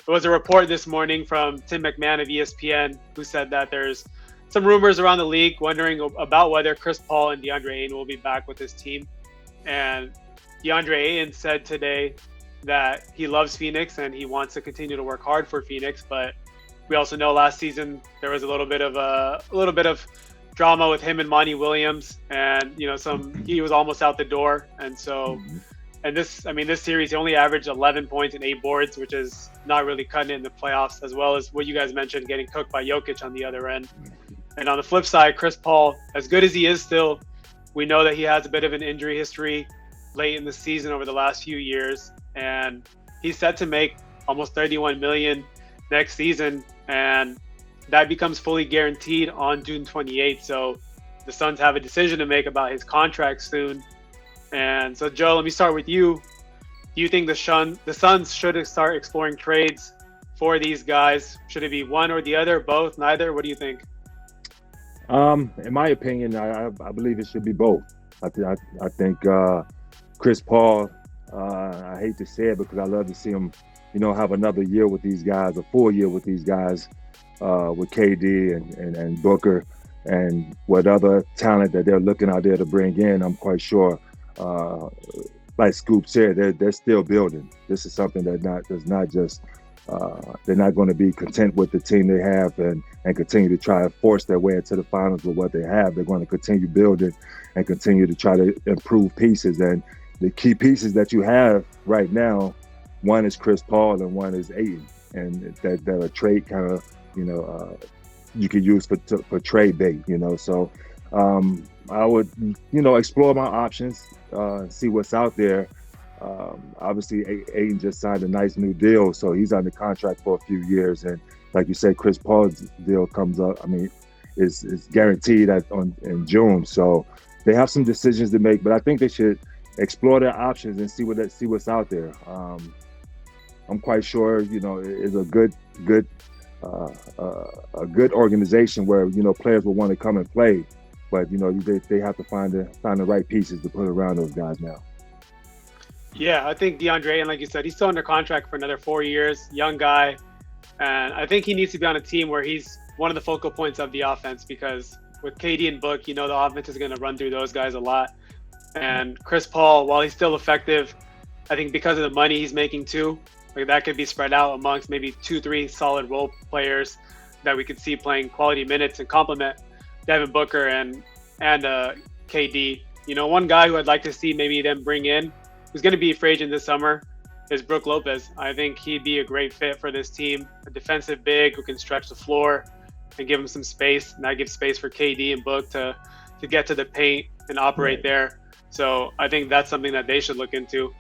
there was a report this morning from Tim McMahon of ESPN who said that there's some rumors around the league wondering about whether Chris Paul and Deandre Ayton will be back with his team. And Deandre Ayton said today that he loves Phoenix and he wants to continue to work hard for Phoenix. But we also know last season there was a little bit of drama with him and Monty Williams, and he was almost out the door. And so, and this series he only averaged 11 points and 8 boards, which is not really cutting it in the playoffs, as well as what you guys mentioned, getting cooked by Jokic on the other end. And on the flip side, Chris Paul, as good as he is still, we know that he has a bit of an injury history late in the season over the last few years, and he's set to make almost $31 million next season, and that becomes fully guaranteed on June 28th. So the Suns have a decision to make about his contract soon. And so, Joe, let me start with you. Do you think the Suns should start exploring trades for these guys? Should it be one or the other, both, neither? What do you think? In my opinion, I believe it should be both. I think Chris Paul, I hate to say it because I love to see him, have another year with these guys, a full year with these guys, with KD and Booker and what other talent that they're looking out there to bring in. I'm quite sure, like Scoop said, they're still building. This is something they're not going to be content with the team they have and continue to try to force their way into the finals with what they have. They're going to continue building and continue to try to improve pieces. And the key pieces that you have right now, one is Chris Paul and one is Ayton, and that are trade kind of, you could use for trade bait, So I would, explore my options, see what's out there. Obviously, Ayton just signed a nice new deal, so he's under contract for a few years. And like you said, Chris Paul's deal comes up. Is guaranteed in June. So they have some decisions to make, but I think they should explore their options and see what's out there. I'm quite sure, it's a good organization where players will want to come and play, but they have to find the right pieces to put around those guys now. Yeah, I think DeAndre, and like you said, he's still under contract for another 4 years, young guy. And I think he needs to be on a team where he's one of the focal points of the offense, because with KD and Book, the offense is going to run through those guys a lot. And Chris Paul, while he's still effective, I think because of the money he's making too, like that could be spread out amongst maybe 2-3 solid role players that we could see playing quality minutes and complement Devin Booker and KD. One guy who I'd like to see maybe them bring in, who's going to be a free agent this summer, is Brook Lopez. I think he'd be a great fit for this team. A defensive big who can stretch the floor and give him some space. And that gives space for KD and Book to get to the paint and operate there. So I think that's something that they should look into.